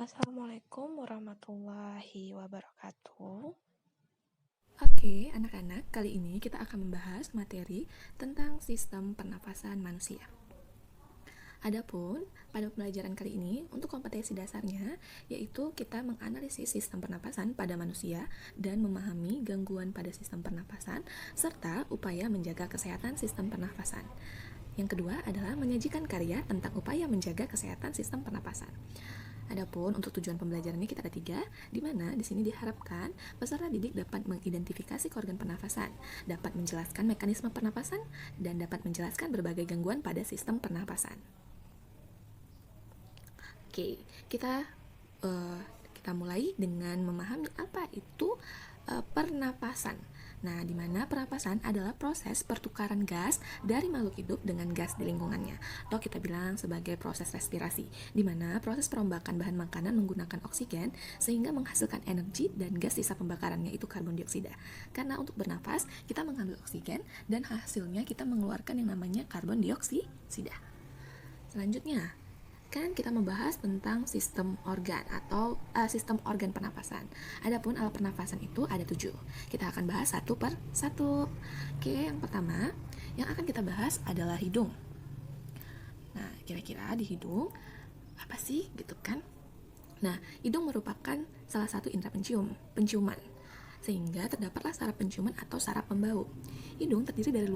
Assalamualaikum warahmatullahi wabarakatuh. Oke, anak-anak, kali ini kita akan membahas materi tentang sistem pernafasan manusia. Adapun pada pembelajaran kali ini, untuk kompetensi dasarnya, yaitu kita menganalisis sistem pernapasan pada manusia dan memahami gangguan pada sistem pernapasan, serta upaya menjaga kesehatan sistem pernapasan. Yang kedua adalah menyajikan karya tentang upaya menjaga kesehatan sistem pernapasan. Adapun untuk tujuan pembelajaran ini kita ada 3, di mana di sini diharapkan peserta didik dapat mengidentifikasi organ pernafasan, dapat menjelaskan mekanisme pernapasan, dan dapat menjelaskan berbagai gangguan pada sistem pernapasan. Oke, kita mulai dengan memahami apa itu pernapasan. Nah, di mana pernapasan adalah proses pertukaran gas dari makhluk hidup dengan gas di lingkungannya, atau kita bilang sebagai proses respirasi, di mana proses perombakan bahan makanan menggunakan oksigen sehingga menghasilkan energi dan gas sisa pembakarannya itu karbon dioksida. Karena untuk bernafas, kita mengambil oksigen dan hasilnya kita mengeluarkan yang namanya karbon dioksida. Selanjutnya, kan kita membahas tentang sistem organ atau sistem organ pernapasan. Adapun alat pernapasan itu ada 7. Kita akan bahas satu per satu. Oke, yang pertama yang akan kita bahas adalah hidung. Nah, kira-kira di hidung apa sih gitu kan? Nah, hidung merupakan salah satu indera penciuman, sehingga terdapatlah saraf penciuman atau saraf pembau. Hidung terdiri dari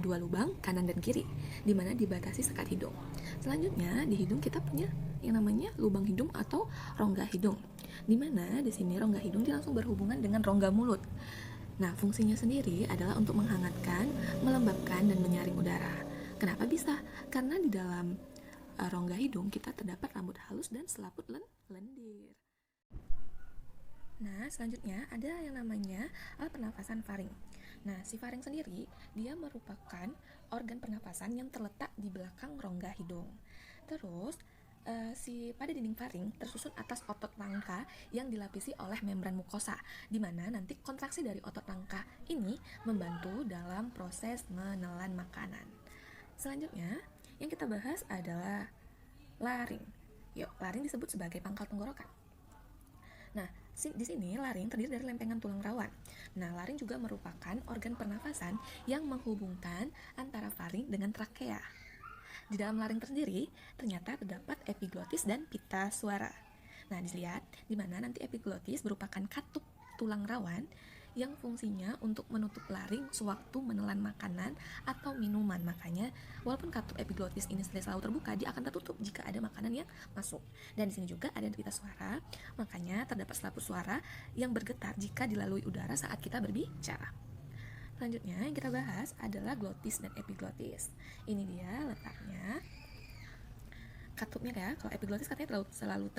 dua lubang, kanan dan kiri, di mana dibatasi sekat hidung. Selanjutnya, di hidung kita punya yang namanya lubang hidung atau rongga hidung, di mana di sini rongga hidung dia langsung berhubungan dengan rongga mulut. Nah, fungsinya sendiri adalah untuk menghangatkan, melembabkan, dan menyaring udara. Kenapa bisa? Karena di dalam rongga hidung kita terdapat rambut halus dan selaput lendir. Nah, selanjutnya ada yang namanya alat pernafasan faring. Nah, si faring sendiri dia merupakan organ pernapasan yang terletak di belakang rongga hidung. Terus pada dinding faring tersusun atas otot rangka yang dilapisi oleh membran mukosa, di mana nanti kontraksi dari otot rangka ini membantu dalam proses menelan makanan. Selanjutnya, yang kita bahas adalah laring. Yuk, laring disebut sebagai pangkal tenggorokan. Nah, di sini laring terdiri dari lempengan tulang rawan. Nah, laring juga merupakan organ pernafasan yang menghubungkan antara faring dengan trakea. Di dalam laring tersendiri, ternyata terdapat epiglotis dan pita suara. Nah, dilihat di mana nanti epiglotis merupakan katup tulang rawan yang fungsinya untuk menutup laring sewaktu menelan makanan atau minuman. Makanya, walaupun katup epiglotis ini selalu terbuka, dia akan tertutup jika ada makanan yang masuk. Dan di sini juga ada pita suara, makanya terdapat selaput suara yang bergetar jika dilalui udara saat kita berbicara. Selanjutnya yang kita bahas adalah glotis dan epiglotis. Ini dia letaknya katupnya ya. Kalau epiglotis katanya selalu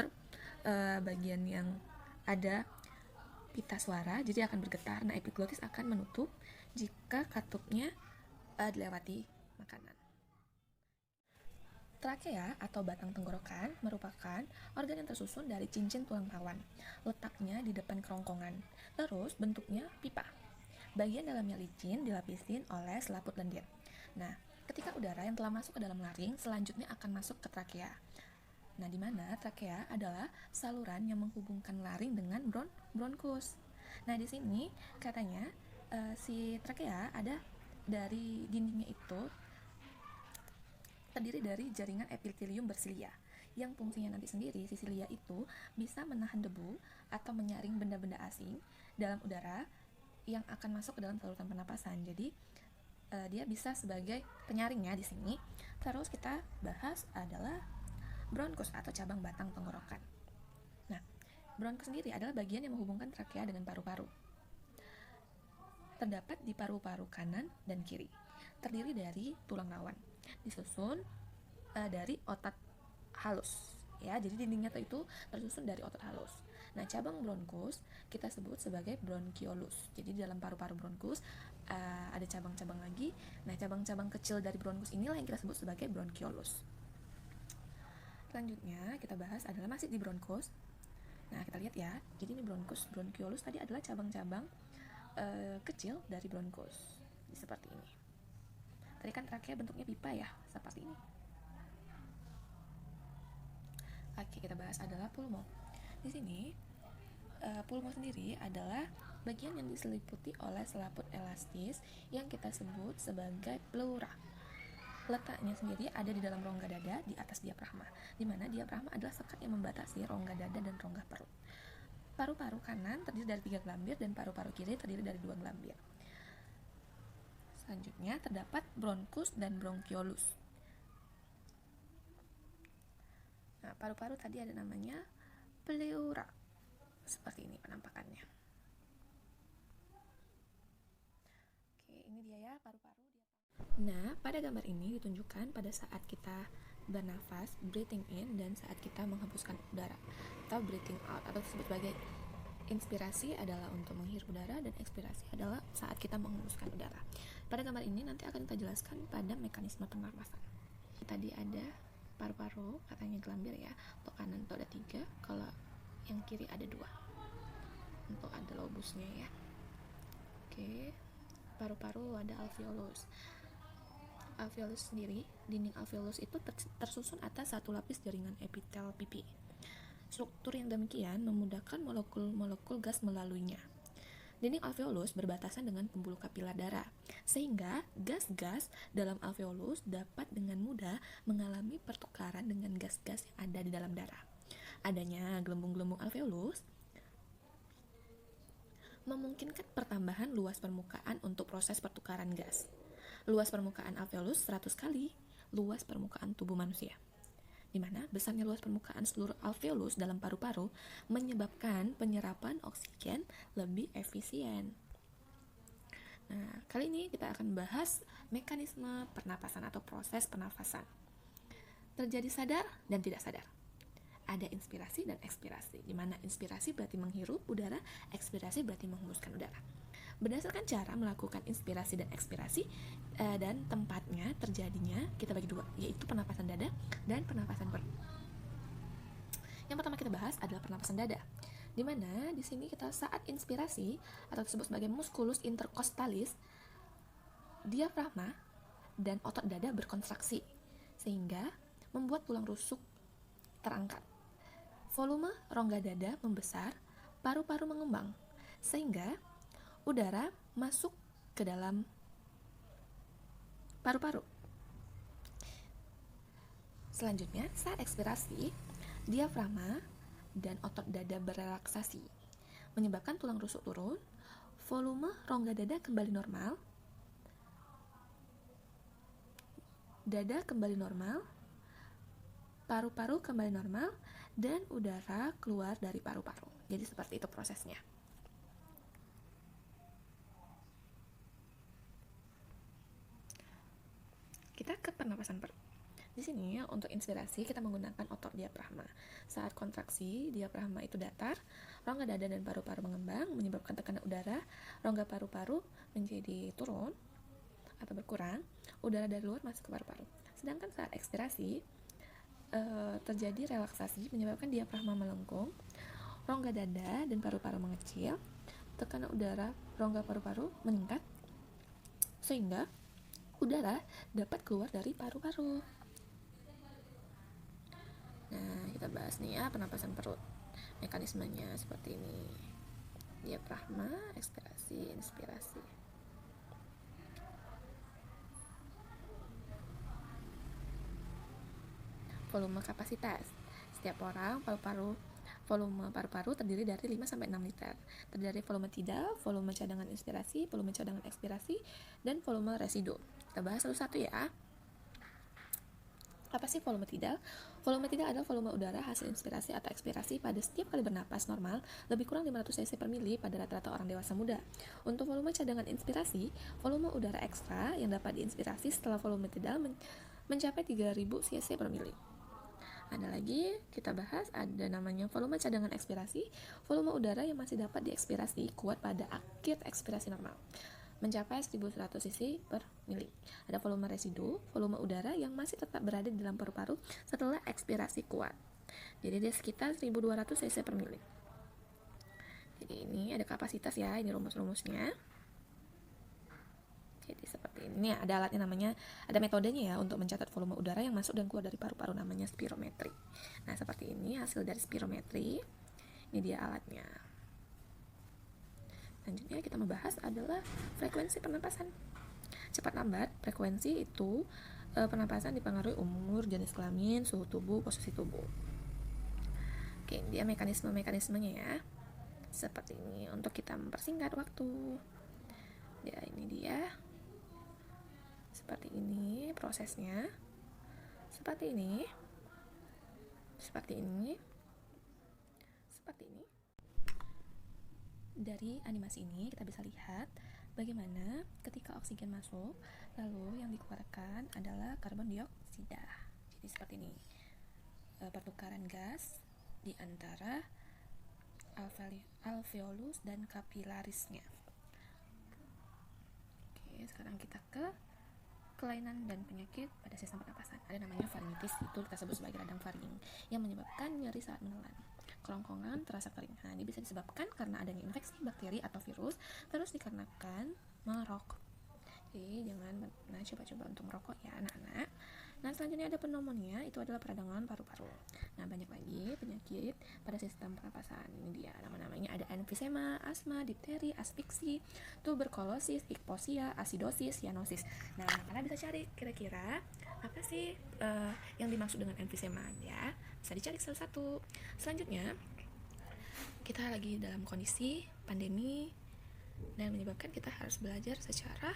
bagian yang ada pita suara, jadi akan bergetar. Nah, epiglotis akan menutup jika katupnya dilewati makanan. Trakea atau batang tenggorokan merupakan organ yang tersusun dari cincin tulang rawan. Letaknya di depan kerongkongan. Terus bentuknya pipa. Bagian dalamnya licin dilapisin oleh selaput lendir. Nah, ketika udara yang telah masuk ke dalam laring selanjutnya akan masuk ke trakea. Nah, di mana trakea adalah saluran yang menghubungkan laring dengan bronkus. Nah, di sini katanya si trakea ada dari dindingnya itu terdiri dari jaringan epitelium bersilia yang fungsinya nanti sendiri si silia itu bisa menahan debu atau menyaring benda-benda asing dalam udara yang akan masuk ke dalam saluran pernapasan. Jadi dia bisa sebagai penyaringnya di sini. Terus kita bahas adalah bronkus atau cabang batang tenggorokan. Nah, bronkus sendiri adalah bagian yang menghubungkan trakea dengan paru-paru. Terdapat di paru-paru kanan dan kiri. Terdiri dari tulang rawan. Disusun dari otot halus. Ya, jadi dindingnya itu tersusun dari otot halus. Nah, cabang bronkus kita sebut sebagai bronchiolus. Jadi di dalam paru-paru bronkus ada cabang-cabang lagi. Nah, cabang-cabang kecil dari bronkus inilah yang kita sebut sebagai bronchiolus. Selanjutnya kita bahas adalah masih di bronkus. Nah, kita lihat ya. Jadi ini bronchiolus tadi adalah cabang-cabang kecil dari bronkus. Seperti ini. Tadi kan trakea bentuknya pipa ya, seperti ini. Oke, kita bahas adalah pulmo. Di sini pulmo sendiri adalah bagian yang diseliputi oleh selaput elastis yang kita sebut sebagai pleura. Letaknya sendiri ada di dalam rongga dada di atas diafragma, di mana diafragma adalah sekat yang membatasi rongga dada dan rongga perut. Paru-paru kanan terdiri dari 3 gelambir dan paru-paru kiri terdiri dari 2 gelambir. Selanjutnya terdapat bronkus dan bronkiolus. Nah, paru-paru tadi ada namanya pleura. Seperti ini penampakannya. Oke, ini dia ya paru-paru. Nah, pada gambar ini ditunjukkan pada saat kita bernafas, breathing in, dan saat kita menghembuskan udara, atau breathing out, atau disebut sebagai inspirasi adalah untuk menghirup udara, dan ekspirasi adalah saat kita menghembuskan udara. Pada gambar ini nanti akan kita jelaskan pada mekanisme pernapasan. Tadi ada paru-paru, katanya gelambir ya, untuk kanan itu ada 3, kalau yang kiri ada 2, untuk ada lobusnya ya. Oke, paru-paru ada alveolus. Alveolus sendiri, dinding alveolus itu tersusun atas satu lapis jaringan epitel pipi. Struktur yang demikian memudahkan molekul-molekul gas melaluinya. Dinding alveolus berbatasan dengan pembuluh kapiler darah, sehingga gas-gas dalam alveolus dapat dengan mudah mengalami pertukaran dengan gas-gas yang ada di dalam darah. Adanya gelembung-gelembung alveolus memungkinkan pertambahan luas permukaan untuk proses pertukaran gas. Luas permukaan alveolus 100 kali luas permukaan tubuh manusia, di mana besarnya luas permukaan seluruh alveolus dalam paru-paru menyebabkan penyerapan oksigen lebih efisien. Nah, kali ini kita akan bahas mekanisme pernapasan atau proses pernapasan. Terjadi sadar dan tidak sadar. Ada inspirasi dan ekspirasi, di mana inspirasi berarti menghirup udara, ekspirasi berarti menghembuskan udara. Berdasarkan cara melakukan inspirasi dan ekspirasi dan tempatnya terjadinya kita bagi 2, yaitu pernapasan dada dan pernapasan perut. Yang pertama kita bahas adalah pernapasan dada, di mana di sini kita saat inspirasi atau disebut sebagai musculus intercostalis, diafragma dan otot dada berkontraksi sehingga membuat tulang rusuk terangkat. Volume rongga dada membesar, paru-paru mengembang, sehingga udara masuk ke dalam paru-paru. Selanjutnya, saat ekspirasi, diafragma dan otot dada berelaksasi, menyebabkan tulang rusuk turun, volume rongga dada kembali normal, dada kembali normal, paru-paru kembali normal, dan udara keluar dari paru-paru. Jadi seperti itu prosesnya. Kita ke pernapasan perut. Di sini untuk inspirasi kita menggunakan otot diafragma. Saat kontraksi, diafragma itu datar, rongga dada dan paru-paru mengembang, menyebabkan tekanan udara, rongga paru-paru menjadi turun atau berkurang, udara dari luar masuk ke paru-paru. Sedangkan saat ekspirasi, terjadi relaksasi menyebabkan diafragma melengkung, rongga dada dan paru-paru mengecil, tekanan udara rongga paru-paru meningkat, sehingga udara dapat keluar dari paru-paru. Nah, kita bahas nih ya pernapasan perut. Mekanismenya seperti ini. Diafragma, ekspirasi, inspirasi. Volume kapasitas. Setiap orang volume paru-paru terdiri dari 5-6 liter. Terdiri dari volume tidal, volume cadangan inspirasi, volume cadangan ekspirasi, dan volume residu. Kita bahas satu-satu ya. Apa sih volume tidal? Volume tidal adalah volume udara hasil inspirasi atau ekspirasi pada setiap kali bernapas normal lebih kurang 500 cc per mili pada rata-rata orang dewasa muda. Untuk volume cadangan inspirasi, volume udara ekstra yang dapat diinspirasi setelah volume tidal mencapai 3000 cc per mili. Ada lagi kita bahas, ada namanya volume cadangan ekspirasi, volume udara yang masih dapat diekspirasi kuat pada akhir ekspirasi normal, mencapai 1100 cc per mili. Ada volume residu, volume udara yang masih tetap berada di dalam paru-paru setelah ekspirasi kuat. Jadi dia sekitar 1200 cc per mili. Jadi ini ada kapasitas ya, ini rumus-rumusnya. Jadi seperti ini ada alatnya namanya, ada metodenya ya untuk mencatat volume udara yang masuk dan keluar dari paru-paru, namanya spirometri. Nah seperti ini hasil dari spirometri. Ini dia alatnya. Selanjutnya kita membahas adalah frekuensi pernapasan. Cepat lambat, frekuensi itu pernapasan dipengaruhi umur, jenis kelamin, suhu tubuh, posisi tubuh. Oke, dia mekanismenya ya. Seperti ini untuk kita mempersingkat waktu. Ya, ini dia. Seperti ini prosesnya. Seperti ini. Seperti ini. Seperti ini. Dari animasi ini kita bisa lihat bagaimana ketika oksigen masuk, lalu yang dikeluarkan adalah karbon dioksida. Jadi seperti ini, pertukaran gas di antara alveolus dan kapilarisnya. Oke, sekarang kita ke kelainan dan penyakit pada sistem pernapasan. Ada namanya faringitis, itu kita sebut sebagai radang faring, yang menyebabkan nyeri saat menelan. Kerongkongan terasa kering. Nah, ini bisa disebabkan karena adanya infeksi bakteri atau virus, terus dikarenakan merokok. Jadi jangan coba-coba untuk merokok ya anak-anak. Nah, selanjutnya ada pneumonia, itu adalah peradangan paru-paru. Nah, banyak lagi penyakit pada sistem pernapasan. Ini dia nama-namanya, ada emfisema, asma, difteri, asfiksi, tuberkulosis, ikposia, asidosis, cyanosis. Nah, kalian bisa cari kira-kira apa sih yang dimaksud dengan emfisema ya. Bisa dicari salah satu. Selanjutnya, kita lagi dalam kondisi pandemi dan menyebabkan kita harus belajar secara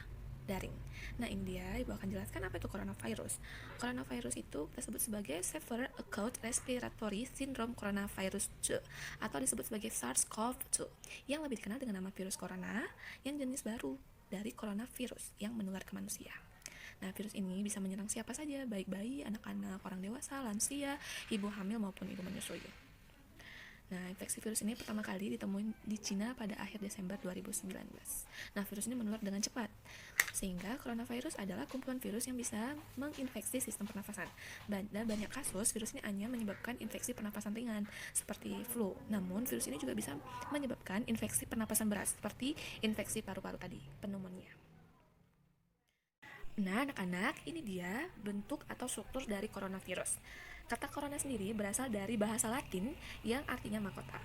daring. Nah, ini dia, Ibu akan jelaskan apa itu coronavirus. Coronavirus itu kita sebut sebagai Severe Acute Respiratory Syndrome Coronavirus 2 atau disebut sebagai SARS-CoV-2 yang lebih dikenal dengan nama virus corona yang jenis baru dari coronavirus yang menular ke manusia. Nah, virus ini bisa menyerang siapa saja, baik bayi, anak-anak, orang dewasa, lansia, ibu hamil maupun ibu menyusui. Nah, infeksi virus ini pertama kali ditemuin di Cina pada akhir Desember 2019. Nah, virus ini menular dengan cepat, sehingga coronavirus adalah kumpulan virus yang bisa menginfeksi sistem pernafasan. Dan banyak kasus, virus ini hanya menyebabkan infeksi pernafasan ringan, seperti flu. Namun, virus ini juga bisa menyebabkan infeksi pernapasan berat, seperti infeksi paru-paru tadi, pneumonia. Nah, anak-anak, ini dia bentuk atau struktur dari coronavirus. Kata corona sendiri berasal dari bahasa Latin yang artinya mahkota.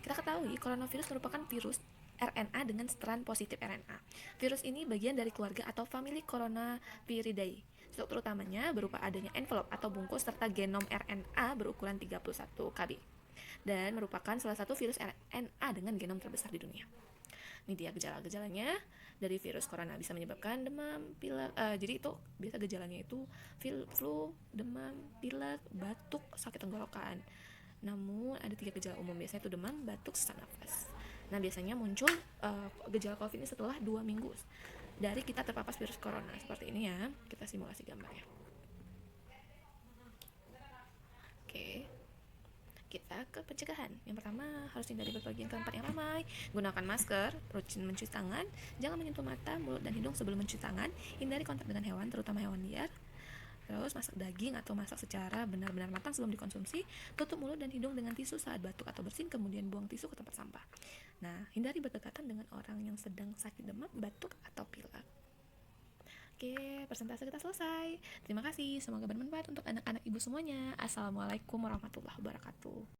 Kita ketahui coronavirus merupakan virus RNA dengan strand positif RNA. Virus ini bagian dari keluarga atau famili Coronaviridae. Struktur utamanya berupa adanya envelope atau bungkus serta genom RNA berukuran 31 kb. Dan merupakan salah satu virus RNA dengan genom terbesar di dunia. Ini dia gejala-gejalanya dari virus corona, bisa menyebabkan demam, pilek. Jadi itu biasa gejalanya itu flu, demam, pilek, batuk, sakit tenggorokan. Namun ada 3 gejala umum, biasanya itu demam, batuk, sesak nafas. Nah, biasanya muncul gejala COVID ini setelah 2 minggu dari kita terpapar virus corona. Seperti ini ya, kita simulasi gambarnya. Oke. Kita ke pencegahan. Yang pertama, harus hindari berpergian ke tempat yang ramai, gunakan masker, rutin mencuci tangan, jangan menyentuh mata, mulut, dan hidung sebelum mencuci tangan, hindari kontak dengan hewan, terutama hewan liar. Terus masak daging atau masak secara benar-benar matang sebelum dikonsumsi, tutup mulut dan hidung dengan tisu saat batuk atau bersin, kemudian buang tisu ke tempat sampah. Nah, hindari berdekatan dengan orang yang sedang sakit demam, batuk, atau pilek. Oke, persentase kita selesai. Terima kasih, semoga bermanfaat untuk anak-anak ibu semuanya. Assalamualaikum warahmatullahi wabarakatuh.